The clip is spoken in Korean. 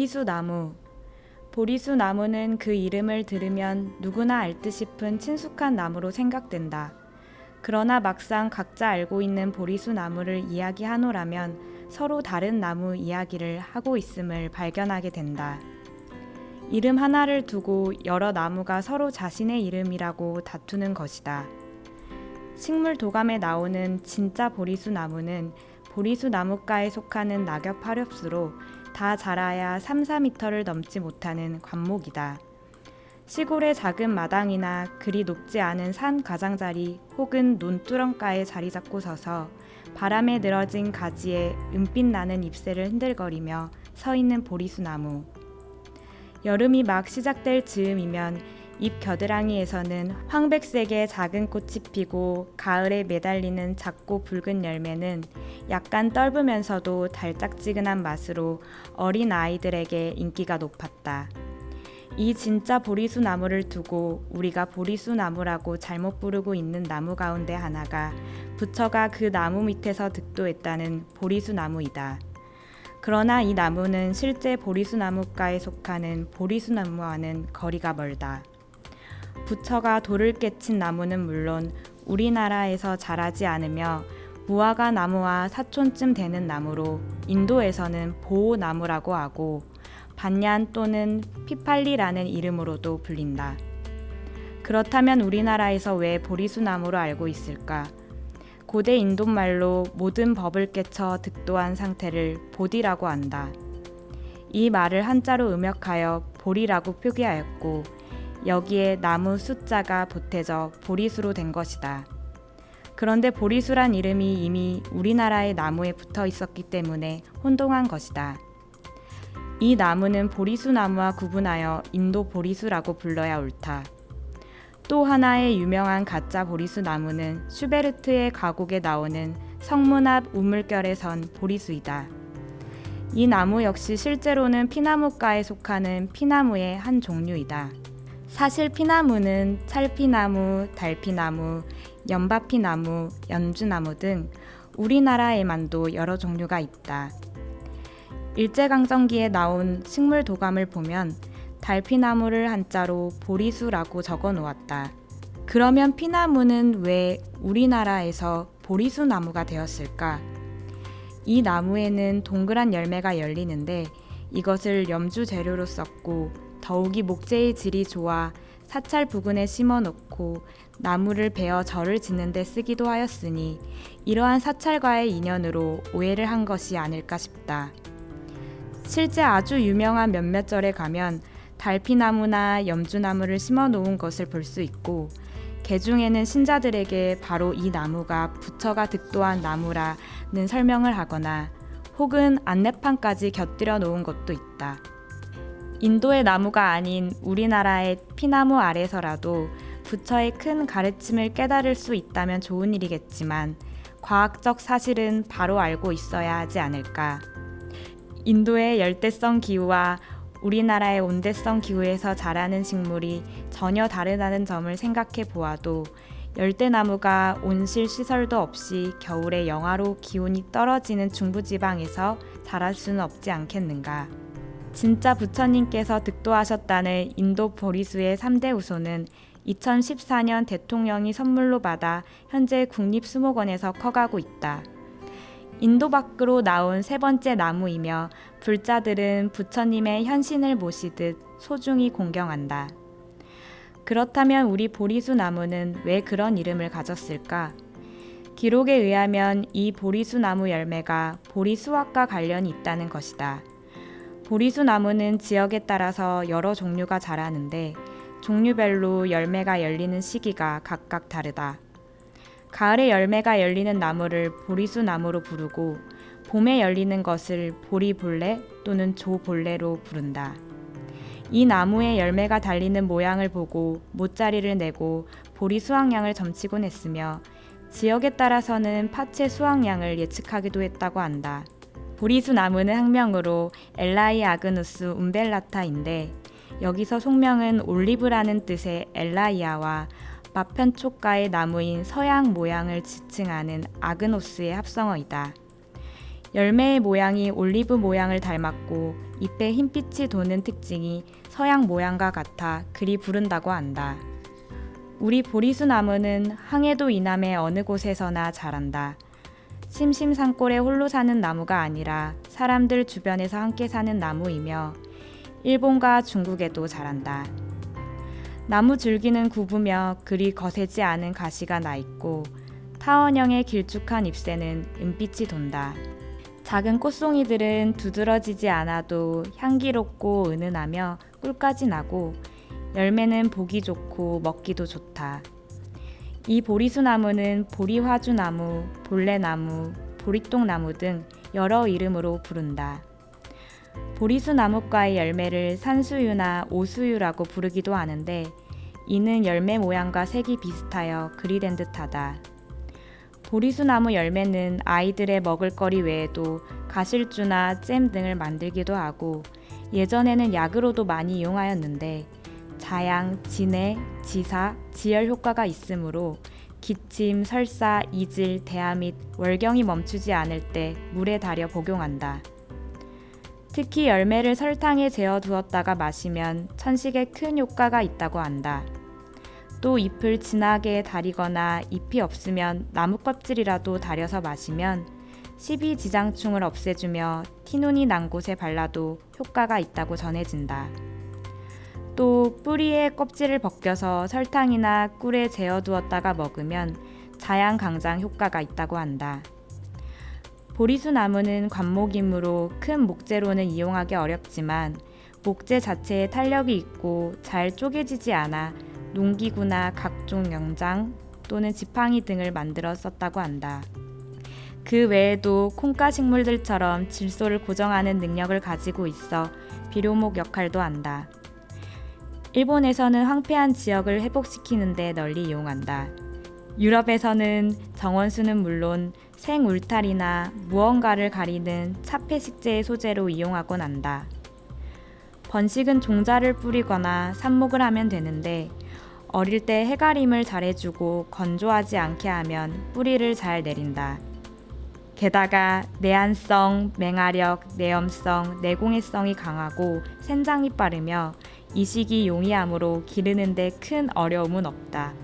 보리수나무. 보리수나무는 그 이름을 들으면 누구나 알 듯 싶은 친숙한 나무로 생각된다. 그러나 막상 각자 알고 있는 보리수나무를 이야기하노라면 서로 다른 나무 이야기를 하고 있음을 발견하게 된다. 이름 하나를 두고 여러 나무가 서로 자신의 이름이라고 다투는 것이다. 식물 도감에 나오는 진짜 보리수나무는 보리수나무과에 속하는 낙엽 하렵수로 다 자라야 3-4m를 넘지 못하는 관목이다. 시골의 작은 마당이나 그리 높지 않은 산 가장자리 혹은 논두렁가에 자리 잡고 서서 바람에 늘어진 가지에 은빛 나는 잎새를 흔들거리며 서 있는 보리수나무. 여름이 막 시작될 즈음이면 잎 겨드랑이에서는 황백색의 작은 꽃이 피고 가을에 매달리는 작고 붉은 열매는 약간 떫으면서도 달짝지근한 맛으로 어린 아이들에게 인기가 높았다. 이 진짜 보리수나무를 두고 우리가 보리수나무라고 잘못 부르고 있는 나무 가운데 하나가 부처가 그 나무 밑에서 득도했다는 보리수나무이다. 그러나 이 나무는 실제 보리수나무과에 속하는 보리수나무와는 거리가 멀다. 부처가 돌을 깨친 나무는 물론 우리나라에서 자라지 않으며 무화과 나무와 사촌쯤 되는 나무로 인도에서는 보호나무라고 하고 반얀 또는 피팔리라는 이름으로도 불린다. 그렇다면 우리나라에서 왜 보리수나무로 알고 있을까? 고대 인도말로 모든 법을 깨쳐 득도한 상태를 보디라고 한다. 이 말을 한자로 음역하여 보리라고 표기하였고 여기에 나무 숫자가 보태져 보리수로 된 것이다. 그런데 보리수란 이름이 이미 우리나라의 나무에 붙어 있었기 때문에 혼동한 것이다. 이 나무는 보리수나무와 구분하여 인도 보리수라고 불러야 옳다. 또 하나의 유명한 가짜 보리수나무는 슈베르트의 가곡에 나오는 성문 앞 우물결에 선 보리수이다. 이 나무 역시 실제로는 피나무과에 속하는 피나무의 한 종류이다. 사실 피나무는 찰피나무, 달피나무, 연바피나무, 연주나무 등 우리나라에만도 여러 종류가 있다. 일제강점기에 나온 식물 도감을 보면 달피나무를 한자로 보리수라고 적어 놓았다. 그러면 피나무는 왜 우리나라에서 보리수나무가 되었을까? 이 나무에는 동그란 열매가 열리는데 이것을 염주 재료로 썼고 더욱이 목재의 질이 좋아 사찰 부근에 심어 놓고 나무를 베어 절을 짓는 데 쓰기도 하였으니 이러한 사찰과의 인연으로 오해를 한 것이 아닐까 싶다. 실제 아주 유명한 몇몇 절에 가면 달피나무나 염주나무를 심어 놓은 것을 볼 수 있고 개중에는 신자들에게 바로 이 나무가 부처가 득도한 나무라는 설명을 하거나 혹은 안내판까지 곁들여 놓은 것도 있다. 인도의 나무가 아닌 우리나라의 피나무 아래서라도 부처의 큰 가르침을 깨달을 수 있다면 좋은 일이겠지만 과학적 사실은 바로 알고 있어야 하지 않을까. 인도의 열대성 기후와 우리나라의 온대성 기후에서 자라는 식물이 전혀 다르다는 점을 생각해 보아도 열대나무가 온실 시설도 없이 겨울에 영하로 기온이 떨어지는 중부지방에서 자랄 수는 없지 않겠는가. 진짜 부처님께서 득도하셨다는 인도 보리수의 3대 후손은 2014년 대통령이 선물로 받아 현재 국립수목원에서 커가고 있다. 인도 밖으로 나온 세 번째 나무이며 불자들은 부처님의 현신을 모시듯 소중히 공경한다. 그렇다면 우리 보리수 나무는 왜 그런 이름을 가졌을까? 기록에 의하면 이 보리수 나무 열매가 보리수학과 관련이 있다는 것이다. 보리수 나무는 지역에 따라서 여러 종류가 자라는데 종류별로 열매가 열리는 시기가 각각 다르다. 가을에 열매가 열리는 나무를 보리수 나무로 부르고 봄에 열리는 것을 보리볼래 또는 조볼래로 부른다. 이 나무에 열매가 달리는 모양을 보고 못자리를 내고 보리 수확량을 점치곤 했으며 지역에 따라서는 팥의 수확량을 예측하기도 했다고 한다. 보리수 나무는 학명으로 엘라이 아그누스 움벨라타인데 여기서 속명은 올리브라는 뜻의 엘라이아와 마편촉가의 나무인 서양 모양을 지칭하는 아그노스의 합성어이다. 열매의 모양이 올리브 모양을 닮았고 잎에 흰빛이 도는 특징이 서양 모양과 같아 그리 부른다고 한다. 우리 보리수 나무는 항해도 이남의 어느 곳에서나 자란다. 심심산골에 홀로 사는 나무가 아니라 사람들 주변에서 함께 사는 나무이며 일본과 중국에도 자란다. 나무 줄기는 굽으며 그리 거세지 않은 가시가 나 있고 타원형의 길쭉한 잎새는 은빛이 돈다. 작은 꽃송이들은 두드러지지 않아도 향기롭고 은은하며 꿀까지 나고 열매는 보기 좋고 먹기도 좋다. 이 보리수 나무는 보리화주나무, 볼래나무, 보리똥나무 등 여러 이름으로 부른다. 보리수 나무과의 열매를 산수유나 오수유라고 부르기도 하는데 이는 열매 모양과 색이 비슷하여 그리 된 듯하다. 보리수 나무 열매는 아이들의 먹을거리 외에도 가실주나 잼 등을 만들기도 하고 예전에는 약으로도 많이 이용하였는데 자양, 진해, 지사, 지혈 효과가 있으므로 기침, 설사, 이질, 대하 및 월경이 멈추지 않을 때 물에 달여 복용한다. 특히 열매를 설탕에 재워 두었다가 마시면 천식에 큰 효과가 있다고 한다. 또 잎을 진하게 다리거나 잎이 없으면 나무 껍질이라도 다려서 마시면 십이지장충을 없애주며 티눈이 난 곳에 발라도 효과가 있다고 전해진다. 또 뿌리의 껍질을 벗겨서 설탕이나 꿀에 재워두었다가 먹으면 자양강장 효과가 있다고 한다. 보리수 나무는 관목이므로 큰 목재로는 이용하기 어렵지만 목재 자체에 탄력이 있고 잘 쪼개지지 않아 농기구나 각종 영장 또는 지팡이 등을 만들어 썼다고 한다. 그 외에도 콩가 식물들처럼 질소를 고정하는 능력을 가지고 있어 비료목 역할도 한다. 일본에서는 황폐한 지역을 회복시키는 데 널리 이용한다. 유럽에서는 정원수는 물론 생울타리나 무언가를 가리는 차폐식재의 소재로 이용하곤 한다. 번식은 종자를 뿌리거나 삽목을 하면 되는데 어릴 때 해가림을 잘해주고 건조하지 않게 하면 뿌리를 잘 내린다. 게다가 내한성, 맹하력, 내염성, 내공해성이 강하고 생장이 빠르며 이식이 용이하므로 기르는 데 큰 어려움은 없다.